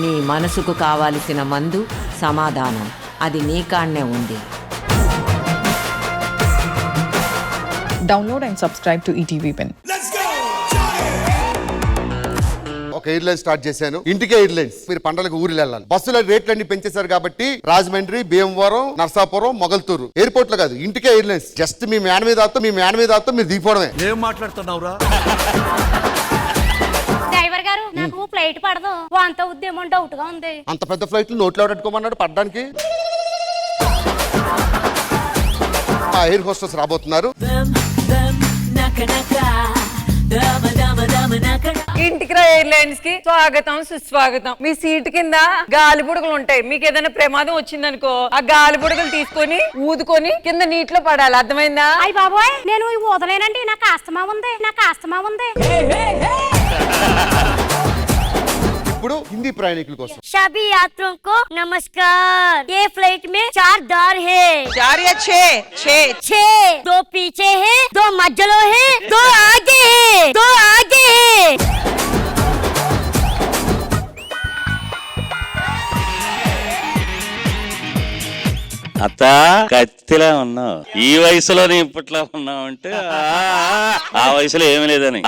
నీ మనసుకు కావలసిన మందు సమాధానం, అది నీ కాడనే ఉంది. Download and subscribe to ETV Win. ఒక ఎయిర్లైన్ స్టార్ట్ చేశాను. ఇంటికే ఎయిర్లైన్స్. మీరు పండగలకు ఊరు వెళ్ళాలి. బస్సుల రేట్లన్నీ పెంచేశారు కాబట్టి రాజమండ్రి, భీమవరం, నర్సాపురం, మొగల్తూరు ఎయిర్పోర్ట్ లో కాదు, ఇంటికే ఎయిర్లైన్స్. జస్ట్ మీ మ్యాన్ మీద మీరు దిగిపోవడమే. ఏం మాట్లాడుతున్నావురా? డ్రైవర్ గారు, నాకు ఫ్లైట్ పడదు, అంత ఉద్యమం డౌట్ గా ఉంది. అంత పెద్ద ఫ్లైట్లు నోట్లో పెట్టుకోమన్నాడు పడ్డానికి. ఎయిర్ హోస్టెస్ రాబోతున్నారు. ఇంటికి రా ఎయిర్లైన్స్ కి స్వాగతం సుస్వాగతం. మీ సీట్ కింద గాలి బుడగలు ఉంటాయి. మీకు ఏదైనా ప్రమాదం వచ్చిందనుకో, ఆ గాలి బుడగలు తీసుకొని ఊదుకొని కింద నీటిలో పడాలి. అర్థమైందా? అయ్య బాబోయ్, నేను వదలేనండి, నాకు ఆస్తమా ఉంది. ఇప్పుడు హిందీ ప్రయాణికుల కోసం सभी यात्रियों को नमस्कार। ये फ्लाइट में 4 दार है। 4 या 6? 2 पीछे है, 2 मध्यलो है, 2 आगे है। అత్త కత్తిలా ఉన్నావు. ఈ వయసులో నీ ఇప్పట్లో ఉన్నావు అంటే ఆ వయసులో ఏమి లేదని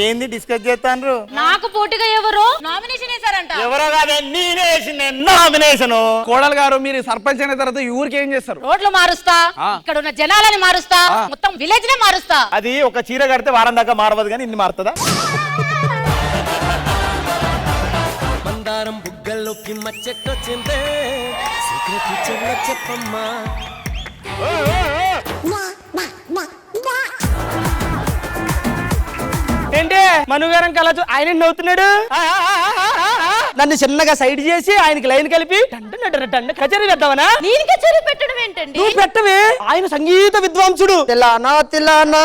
ఏంది డిస్కస్ చేస్తాను? నాకు పోటీగా ఎవరు నామినేషన్ వేశారంట? ఎవరో కాదే, నేనే వేసింది నామినేషన్. కోడలు గారు, మీరు సర్పంచ్ అయిన తర్వాత ఈ ఊరికి ఏం చేస్తారు? రోడ్లు మారుస్తా, ఇక్కడ ఉన్న జనాలని మారుస్తా, మొత్తం విలేజ్ నే మారుస్తా. అది ఒక చీర కడితే వారం దాకా మారవదు కానీ ఇన్ని మారుతుందా? మందారం బుగ్గల్లోకి మచ్చెట్టొచ్చిందే, చెప్పమ్మా. ఏంటి మనుగారం కలచు ఆయన నవ్వుతున్నాడు. నన్ను చిన్నగా సైడ్ చేసి ఆయనకి లైన్ కలిపి కచేరీ పెడతావనా? నేను కచేరీ పెట్టడం ఏంటండి? నువ్వు పెట్టవే, ఆయన సంగీత విద్వాంసుడు. తిల్లానా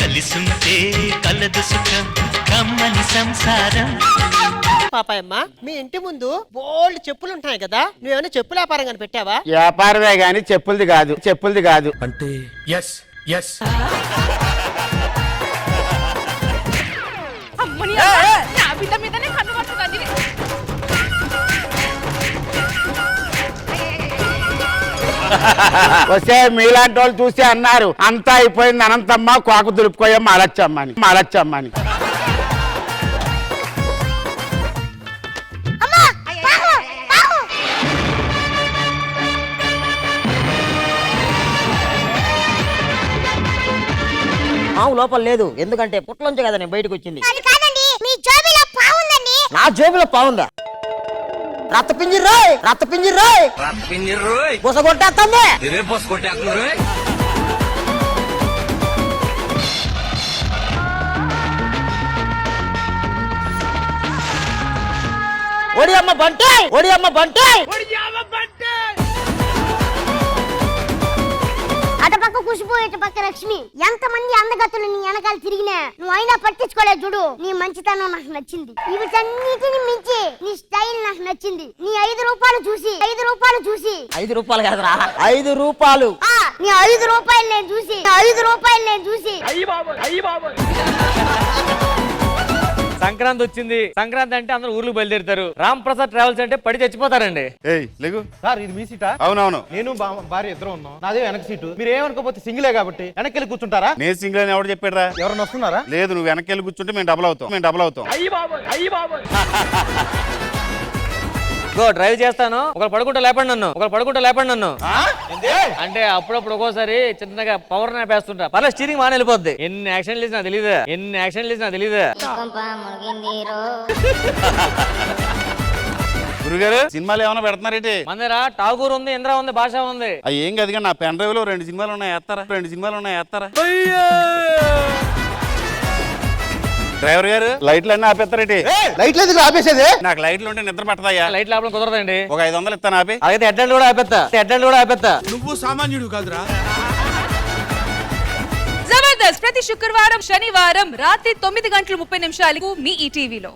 కలిసుంటే కలదు సుఖం, కమ్మని సంసారం. పాపాయమ్మ, మీ ఇంటి ముందు బోల్డ్ చెప్పులు ఉంటాయి కదా, నువ్వేమైనా చెప్పుల వ్యాపారం కానీ పెట్టావా? వ్యాపారమే గాని చెప్పులది కాదు. అంటే ఎస్ వస్తే మీలాంటి వాళ్ళు చూసి అన్నారు, అంతా అయిపోయింది అనంతమ్మ, కోక దులుపుకోయమ్మ మాలచ్చమ్మని. లోపల లేదు, ఎందుకంటే పుట్లోంచి కదా నేను బయటకు వచ్చింది. నా జేబులో పావుందా? రత్తపింజిర్రోయ్ బుసగొట్టేస్తుంది. ఒడియమ్మ బంటే అటుపక్క కుషిపో, ఇటుపక్క లక్ష్మి, ఎంతమంది అందగత్తులు నీ వెనకాల తిరిగినా నువ్వు అయినా పట్టించుకోలేదు. చూడు, నీ మంచితనం నాకు నచ్చింది. వీటన్నిటిని మించి నీ స్టైల్ నాకు నచ్చింది. నీ 5 రూపాయలు చూసి 5 రూపాయలు కాదురా, 5 రూపాయలు. నీ 5 రూపాయలు నేను చూసి సంక్రాంతి వచ్చింది. సంక్రాంతి అంటే అందరూ ఊర్లు బయలుదేరుతారు. రామ్ ప్రసాద్ ట్రావెల్స్ అంటే పడి చచ్చిపోతారండి. సార్, ఇది మీ సీటా? అవునవును. నేను భార్య ఇద్దరు ఉన్నాం. నాదే వెనక సీటు. మీరు ఏమనుకోపోతే సింగిలే కాబట్టి వెనక్కి వెళ్ళి కూర్చుంటారా? నేను సింగిల్ అని ఎవరు చెప్పారా? ఎవరైనా వస్తున్నారా? లేదు, నువ్వు వెనక్కి వెళ్ళి కూర్చుంటే మేము డబుల్ అవుతాం. గో డ్రైవ్ చేస్తాను, ఒకరు పడుకుంటా లేపండి నన్ను. అంటే అప్పుడప్పుడు ఒక్కోసారి చిన్నగా పవర్ నాపేస్తుంటా. పర్లే, స్టీరింగ్ మానే వెళ్ళిపోద్ది. ఎన్ని యాక్షన్లు నాకు తెలీదు. గురుగారు, సినిమాలు ఏమైనా పెడుతున్నారేంటి? మన ఠాగూర్ ఉంది, ఇంద్ర ఉంది, భాష ఉంది. అవి ఏం కాదు, నా పెన్ డ్రైవ్ లో 2 సినిమాలు ఉన్నాయి, ఎత్తారా? డ్రైవర్ గారు, లైట్లు అన్నీ ఆపేస్తారేంటి? లైట్లు ఎందుకు ఆపేసేది? నాకు లైట్లు ఉంటే నిద్ర పట్టదయ్యా. లైట్ లోపల కుదరదండి. ఒక 500 ఇస్తాను ఆపి. అయితే హెడ్లైట్ కూడా ఆపేస్తా. నువ్వు సామాన్యుడు కాదురా. జబర్దస్త్ ప్రతి శుక్రవారం, శనివారం రాత్రి 9:30 మీ ఈటీవీలో.